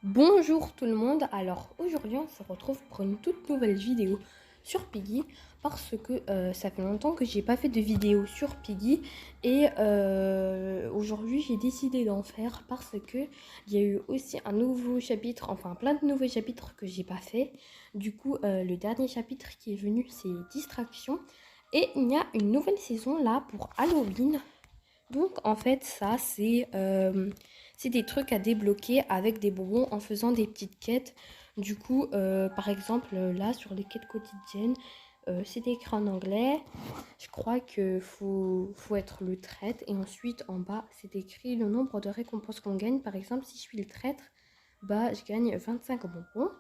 Bonjour tout le monde, alors aujourd'hui on se retrouve pour une toute nouvelle vidéo sur Piggy parce que ça fait longtemps que j'ai pas fait de vidéo sur Piggy et aujourd'hui j'ai décidé d'en faire parce que il y a eu aussi un nouveau chapitre, enfin plein de nouveaux chapitres que j'ai pas fait. Du coup le dernier chapitre qui est venu c'est Distraction et il y a une nouvelle saison là pour Halloween. Donc en fait ça c'est des trucs à débloquer avec des bonbons en faisant des petites quêtes. Du coup par exemple là sur les quêtes quotidiennes c'est écrit en anglais. Je crois que faut être le traître et ensuite en bas c'est écrit le nombre de récompenses qu'on gagne. Par exemple si je suis le traître bah je gagne 25 bonbons.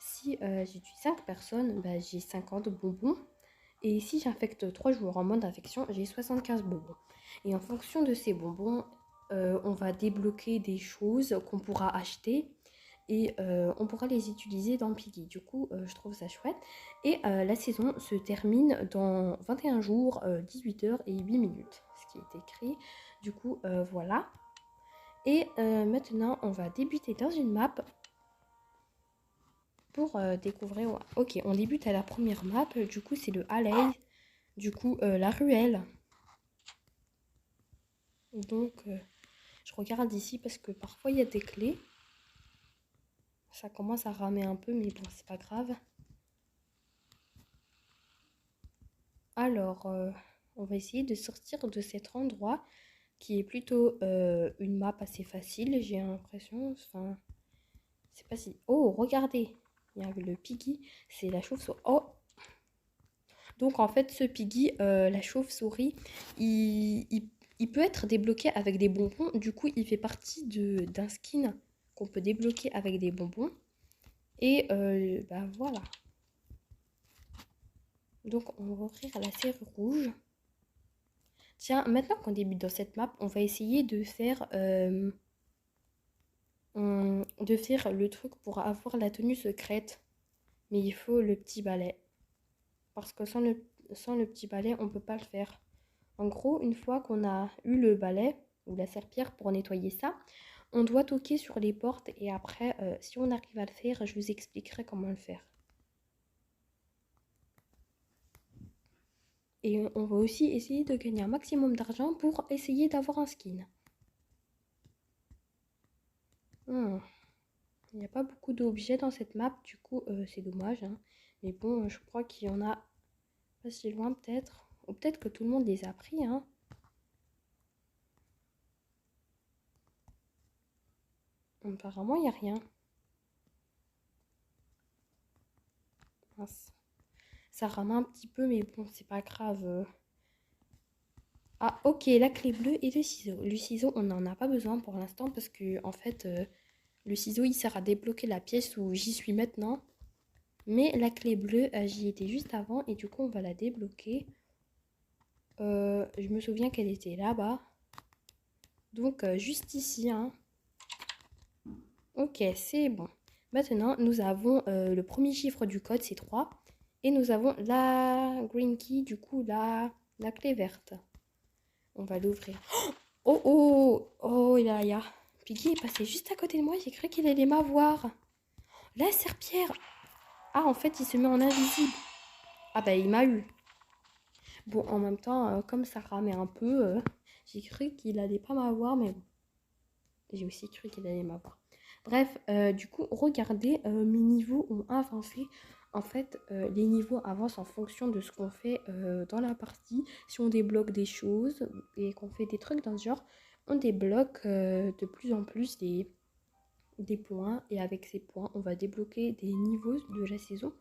Si j'ai tué 5 personnes bah j'ai 50 bonbons. Et si j'infecte 3 joueurs en mode infection, j'ai 75 bonbons. Et en fonction de ces bonbons, on va débloquer des choses qu'on pourra acheter et on pourra les utiliser dans Piggy. Du coup, je trouve ça chouette. Et la saison se termine dans 21 jours, 18 heures et 8 minutes, ce qui est écrit. Du coup, voilà. Et maintenant, on va débuter dans une map pour découvrir. Ok, on débute à la première map. Du coup, c'est le Alley. Du coup, la ruelle. Donc, je regarde ici parce que parfois il y a des clés. Ça commence à ramer un peu, mais bon, c'est pas grave. Alors, on va essayer de sortir de cet endroit qui est plutôt une map assez facile, j'ai l'impression. Enfin, c'est pas si. Oh, regardez! Il y a le Piggy, c'est la chauve-souris. Oh! Donc, en fait, ce Piggy, la chauve-souris, il peut être débloqué avec des bonbons. Du coup, il fait partie d'un skin qu'on peut débloquer avec des bonbons. Et bah voilà. Donc on va ouvrir la serrure rouge. Tiens, maintenant qu'on débute dans cette map, on va essayer de faire le truc pour avoir la tenue secrète. Mais il faut le petit balai. Parce que sans le petit balai, on ne peut pas le faire. En gros, une fois qu'on a eu le balai ou la serpillière pour nettoyer ça, on doit toquer sur les portes et après, si on arrive à le faire, je vous expliquerai comment le faire. Et on va aussi essayer de gagner un maximum d'argent pour essayer d'avoir un skin. Il n'y a pas beaucoup d'objets dans cette map, du coup c'est dommage. Hein. Mais bon, je crois qu'il y en a pas si loin peut-être. Ou peut-être que tout le monde les a pris. Hein. Apparemment, il n'y a rien. Mince. Ça rame un petit peu, mais bon, c'est pas grave. Ah, ok, la clé bleue et le ciseau. Le ciseau, on n'en a pas besoin pour l'instant parce que, en fait, le ciseau, il sert à débloquer la pièce où j'y suis maintenant. Mais la clé bleue, j'y étais juste avant et du coup, on va la débloquer. Je me souviens qu'elle était là-bas. Donc, juste ici. Hein. Ok, c'est bon. Maintenant, nous avons le premier chiffre du code, c'est 3. Et nous avons la green key, du coup, la clé verte. On va l'ouvrir. Oh, oh, oh, il y a. Piggy est passé juste à côté de moi. J'ai cru qu'il allait m'avoir. La serpillère. Ah, en fait, il se met en invisible. Ah, bah, il m'a eu. Bon, en même temps, comme ça ramait un peu, j'ai cru qu'il allait pas m'avoir, mais bon. J'ai aussi cru qu'il allait m'avoir. Bref, du coup, regardez, mes niveaux ont avancé. En fait, les niveaux avancent en fonction de ce qu'on fait dans la partie. Si on débloque des choses et qu'on fait des trucs dans ce genre, on débloque de plus en plus des points. Et avec ces points, on va débloquer des niveaux de la saison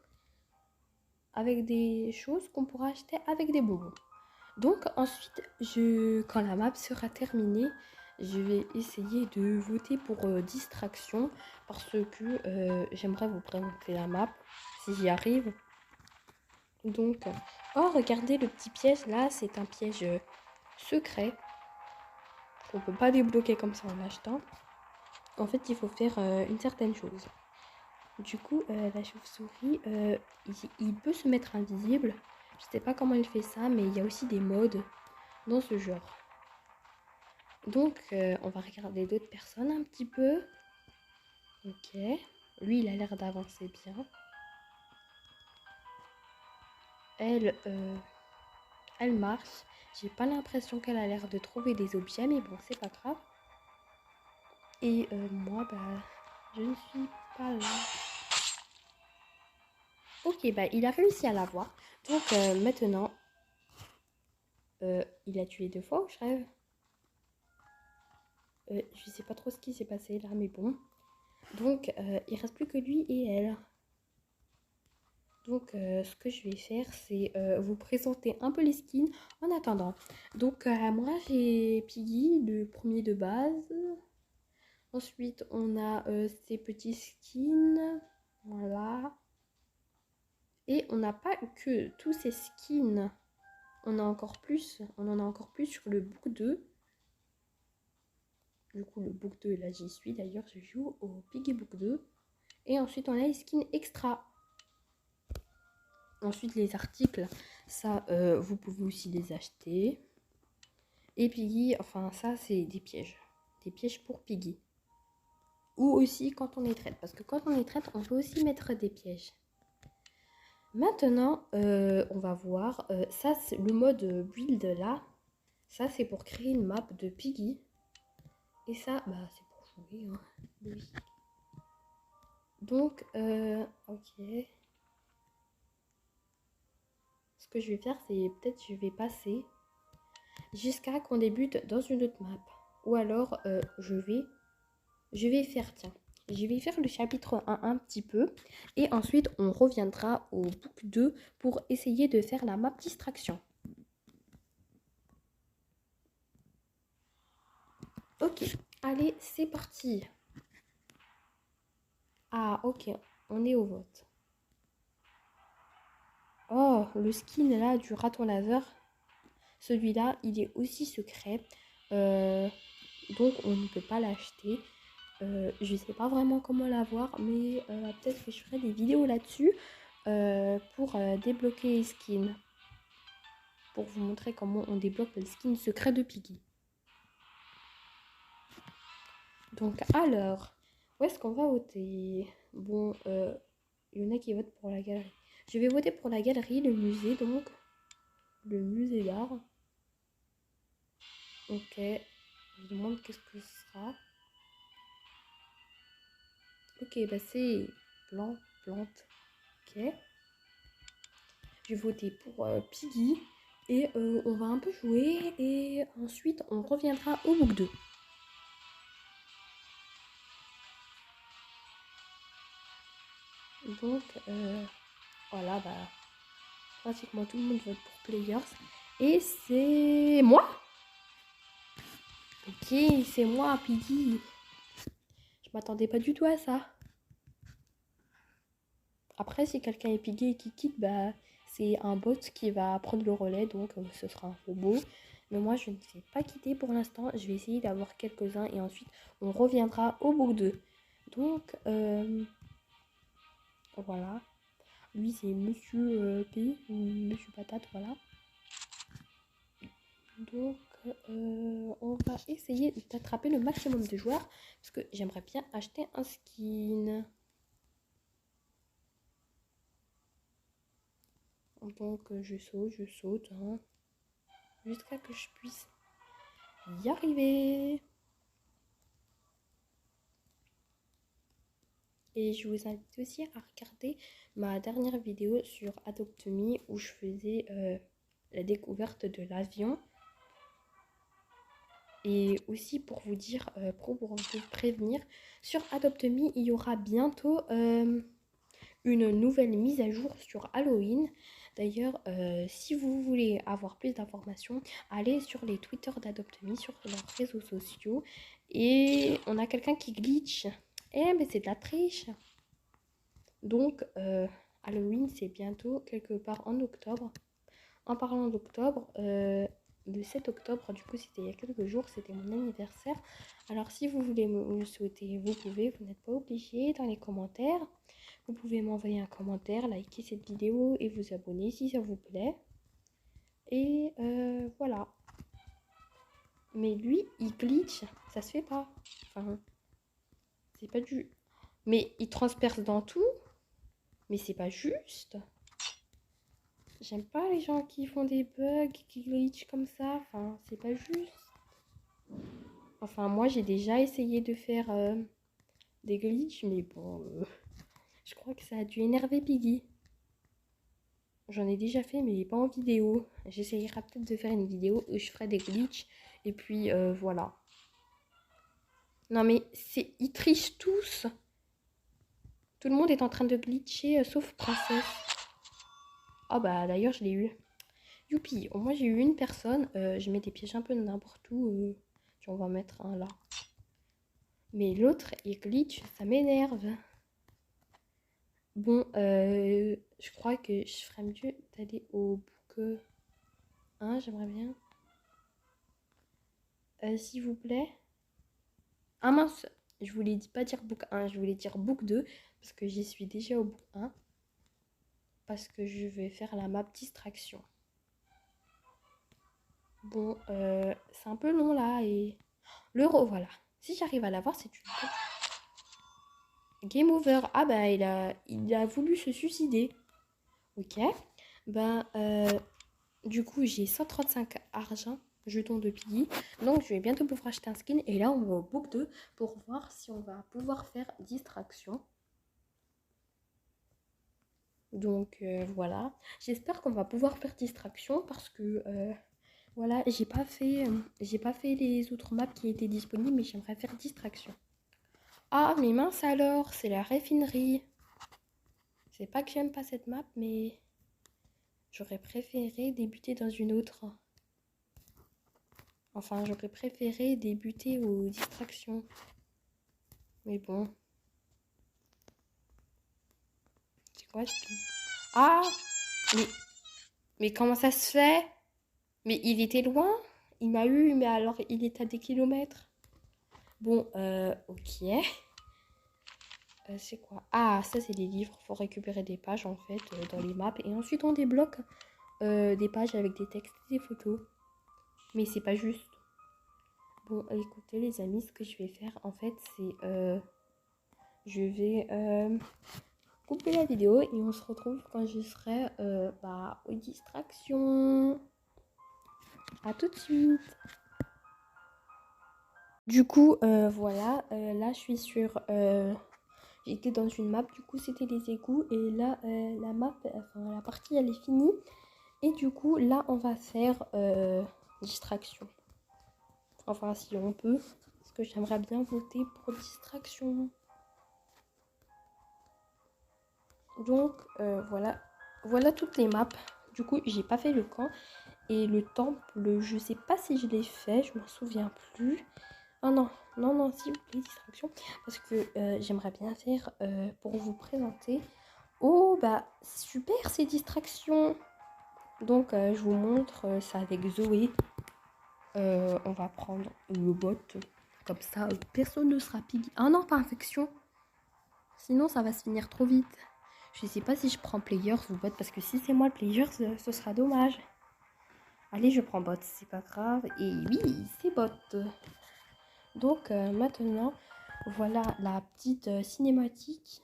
avec des choses qu'on pourra acheter avec des bonbons. Donc ensuite, quand la map sera terminée, je vais essayer de voter pour distraction parce que j'aimerais vous présenter la map si j'y arrive. Donc, oh regardez le petit piège là, c'est un piège secret qu'on peut pas débloquer comme ça en l'achetant. En fait, il faut faire une certaine chose. Du coup, la chauve-souris, il peut se mettre invisible. Je sais pas comment il fait ça, mais il y a aussi des modes dans ce genre. Donc, on va regarder d'autres personnes un petit peu. Ok. Lui, il a l'air d'avancer bien. Elle, elle marche. J'ai pas l'impression qu'elle a l'air de trouver des objets, mais bon, c'est pas grave. Et moi, bah, je ne suis pas là. Ok, bah, il a réussi à l'avoir. Donc maintenant, il a tué 2 fois ou je rêve? Je sais pas trop ce qui s'est passé là, mais bon. Donc, il reste plus que lui et elle. Donc, ce que je vais faire, c'est vous présenter un peu les skins en attendant. Donc, moi, j'ai Piggy, le premier de base. Ensuite, on a ces petits skins. Voilà. Et on n'a pas que tous ces skins. On a encore plus. On en a encore plus sur le book 2. Du coup, le book 2, là, j'y suis. D'ailleurs, je joue au Piggy Book 2. Et ensuite, on a les skins extra. Ensuite, les articles, ça, vous pouvez aussi les acheter. Et Piggy, enfin, ça, c'est des pièges. Des pièges pour Piggy. Ou aussi quand on les traite. Parce que quand on les traite, on peut aussi mettre des pièges. Maintenant, on va voir. Ça, c'est le mode build là. Ça, c'est pour créer une map de Piggy. Et ça, bah, c'est pour jouer. Hein. Oui. Donc, ok. Ce que je vais faire, c'est peut-être je vais passer jusqu'à qu'on débute dans une autre map. Ou alors, je vais faire, tiens, je vais faire le chapitre 1 un petit peu. Et ensuite, on reviendra au book 2 pour essayer de faire la map distraction. Ok, allez, c'est parti. Ah, ok, on est au vote. Oh, le skin là du raton laveur. Celui-là, il est aussi secret. Donc, on ne peut pas l'acheter. Je ne sais pas vraiment comment l'avoir, mais peut-être que je ferai des vidéos là-dessus pour débloquer les skins. Pour vous montrer comment on débloque le skin secret de Piggy. Donc, alors, où est-ce qu'on va voter? Bon, il y en a qui votent pour la galerie. Je vais voter pour la galerie, le musée, donc. Le musée d'art. Ok. Je demande qu'est-ce que ce sera. Ok, bah c'est blanc, plante. Ok. Je vais voter pour Piggy. Et on va un peu jouer. Et ensuite, on reviendra au book 2. Donc, voilà, bah, pratiquement tout le monde vote pour Players. Et c'est moi. Ok, c'est moi, Piggy. Je m'attendais pas du tout à ça. Après, si quelqu'un est Piggy et qui quitte, bah, c'est un bot qui va prendre le relais, donc ce sera un robot. Mais moi, je ne vais pas quitter pour l'instant. Je vais essayer d'avoir quelques-uns et ensuite, on reviendra au bout 2. Donc, voilà. Lui, c'est Monsieur P, ou Monsieur Patate, voilà. Donc, on va essayer d'attraper le maximum de joueurs parce que j'aimerais bien acheter un skin. Donc, je saute, hein, jusqu'à que je puisse y arriver. Et je vous invite aussi à regarder ma dernière vidéo sur Adopt Me où je faisais la découverte de l'avion. Et aussi pour vous dire, pour vous prévenir, sur Adopt Me, il y aura bientôt une nouvelle mise à jour sur Halloween. D'ailleurs, si vous voulez avoir plus d'informations, allez sur les Twitter d'Adopt Me, sur leurs réseaux sociaux. Et on a quelqu'un qui glitch. Eh, mais c'est de la triche. Donc, Halloween, c'est bientôt quelque part en octobre. En parlant d'octobre, le 7 octobre, du coup, c'était il y a quelques jours, c'était mon anniversaire. Alors, si vous voulez me le souhaiter, vous pouvez, vous n'êtes pas obligé dans les commentaires. Vous pouvez m'envoyer un commentaire, liker cette vidéo et vous abonner si ça vous plaît. Et voilà. Mais lui, il glitch, ça se fait pas. Enfin, c'est pas du... Mais il transperce dans tout. Mais c'est pas juste. J'aime pas les gens qui font des bugs, qui glitch comme ça. Enfin, c'est pas juste. Enfin, moi, j'ai déjà essayé de faire des glitches, mais bon, je crois que ça a dû énerver Piggy. J'en ai déjà fait, mais pas en vidéo. J'essayerai peut-être de faire une vidéo où je ferai des glitches. Et puis, voilà. Non, mais ils trichent tous. Tout le monde est en train de glitcher, sauf Princesse. Ah bah, d'ailleurs, je l'ai eu. Youpi, moi j'ai eu une personne. Je mets des pièges un peu n'importe où. On va mettre un là. Mais l'autre, il glitch, ça m'énerve. Bon, je crois que je ferais mieux d'aller au book 1, j'aimerais bien. S'il vous plaît. Ah mince, je voulais pas dire book 1, je voulais dire book 2, parce que j'y suis déjà au book 1. Parce que je vais faire la map distraction. Bon, c'est un peu long là, et... L'euro, voilà. Si j'arrive à l'avoir, c'est une... Game over. Ah bah, il a voulu se suicider. Ok. Ben, du coup, j'ai 135 argent, jetons de Piggy. Donc, je vais bientôt pouvoir acheter un skin. Et là, on va au book 2 pour voir si on va pouvoir faire distraction. Donc, voilà. J'espère qu'on va pouvoir faire distraction parce que, voilà, j'ai pas fait les autres maps qui étaient disponibles, mais j'aimerais faire distraction. Ah, mais mince alors, c'est la raffinerie. C'est pas que j'aime pas cette map, mais j'aurais préféré débuter dans une autre. Enfin, j'aurais préféré débuter aux distractions. Mais bon. C'est quoi ce truc? Ah! Mais comment ça se fait? Mais il était loin? Il m'a eu, mais alors il est à des kilomètres. Bon, ok. C'est quoi? Ah, ça c'est des livres. Faut récupérer des pages en fait dans les maps. Et ensuite on débloque des pages avec des textes et des photos. Mais c'est pas juste. Bon, écoutez les amis, ce que je vais faire en fait c'est... je vais couper la vidéo et on se retrouve quand je serai aux distractions. À tout de suite. Du coup, voilà, là je suis sur... j'étais dans une map, du coup c'était les égouts et là la map, enfin la partie elle est finie. Et du coup là on va faire distraction. Enfin si on peut, parce que j'aimerais bien voter pour distraction. Donc voilà, voilà toutes les maps. Du coup j'ai pas fait le camp. Et le temple, je sais pas si je l'ai fait, je m'en souviens plus. Oh non, non, non, s'il vous plaît, distraction. Parce que j'aimerais bien faire pour vous présenter. Oh, bah, super ces distractions. Donc, je vous montre ça avec Zoé. On va prendre le bot. Comme ça, personne ne sera piggy. Ah non, pas infection. Sinon, ça va se finir trop vite. Je sais pas si je prends players ou bot. Parce que si c'est moi le player, ce sera dommage. Allez, je prends bot, c'est pas grave. Et oui, c'est bot. Donc maintenant, voilà la petite cinématique.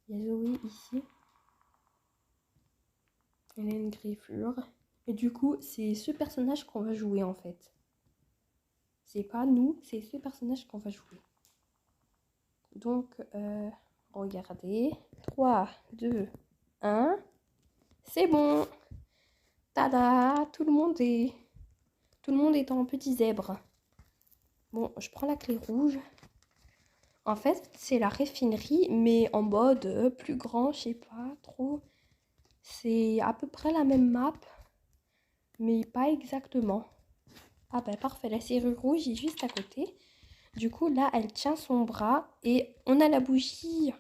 Il y a Zoé ici. Elle a une griffure. Et du coup, c'est ce personnage qu'on va jouer en fait. C'est pas nous, c'est ce personnage qu'on va jouer. Donc, regardez. 3, 2, 1. C'est bon. Tada, tout le monde est en petit zèbre. Bon, je prends la clé rouge. En fait, c'est la raffinerie, mais en mode plus grand, je sais pas trop. C'est à peu près la même map, mais pas exactement. Ah bah parfait, la serrure rouge est juste à côté. Du coup, là, elle tient son bras et on a la bougie.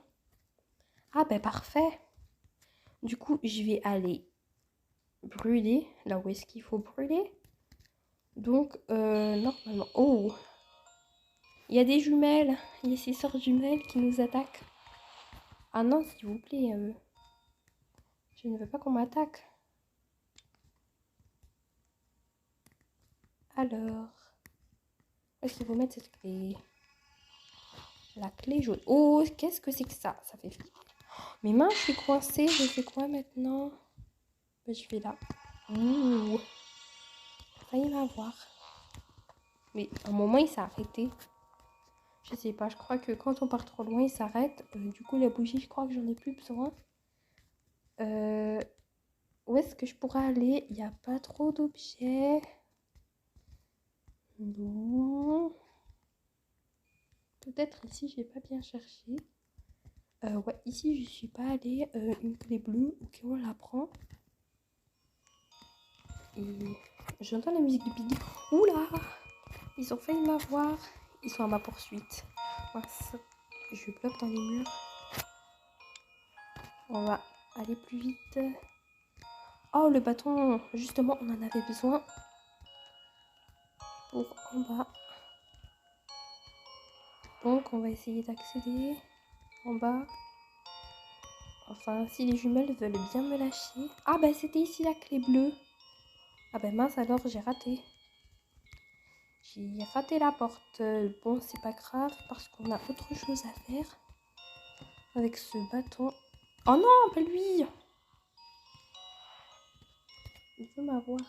Ah bah parfait. Du coup, je vais aller brûler là où est-ce qu'il faut brûler. Donc, normalement... Oh! Il y a des jumelles. Il y a ces sœurs jumelles qui nous attaquent. Ah non, s'il vous plaît. Je ne veux pas qu'on m'attaque. Alors, où est-ce qu'il faut mettre cette clé? La clé jaune. Oh, qu'est-ce que c'est que ça? Ça fait flipper. Mes mains, je suis coincée. Je fais quoi maintenant? Ben, je vais là. Ouh. Failli m'avoir. Mais à un moment, il s'est arrêté. Je sais pas, je crois que quand on part trop loin, il s'arrête. Du coup, la bougie, je crois que j'en ai plus besoin. Où est-ce que je pourrais aller? Il n'y a pas trop d'objets. Non. Peut-être ici, j'ai pas bien cherché. Ouais, ici, je suis pas allée. Une clé bleue, ok, on la prend. Et j'entends la musique du Piggy. Oula! Ils ont failli m'avoir. Ils sont à ma poursuite. Mince. Je bloque dans les murs. On va aller plus vite. Oh, le bâton. Justement, on en avait besoin. Pour en bas. Donc, on va essayer d'accéder en bas. Enfin, si les jumelles veulent bien me lâcher. Ah, ben, c'était ici la clé bleue. Ah, ben, mince, alors, j'ai raté. J'ai raté la porte. Bon, c'est pas grave parce qu'on a autre chose à faire avec ce bâton. Oh non, pas lui! Il veut m'avoir.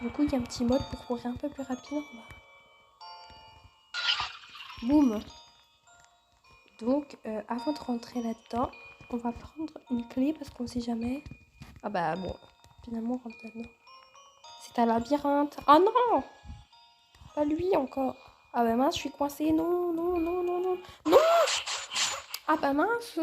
Du coup, il y a un petit mode pour courir un peu plus rapide. Boum! Donc, avant de rentrer là-dedans, on va prendre une clé parce qu'on sait jamais. Ah bah bon, finalement, on rentre là-dedans. C'est un labyrinthe. Oh non! Pas lui encore. Ah bah mince, je suis coincée. Non, non, non, non, non. Non! Ah bah mince.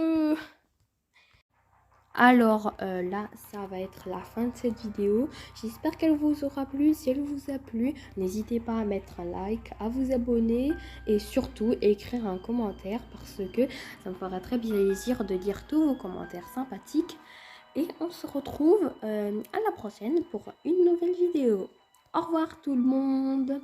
Alors là, ça va être la fin de cette vidéo. J'espère qu'elle vous aura plu. Si elle vous a plu, n'hésitez pas à mettre un like, à vous abonner et surtout écrire un commentaire parce que ça me fera très plaisir de lire tous vos commentaires sympathiques. Et on se retrouve à la prochaine pour une nouvelle vidéo. Au revoir tout le monde!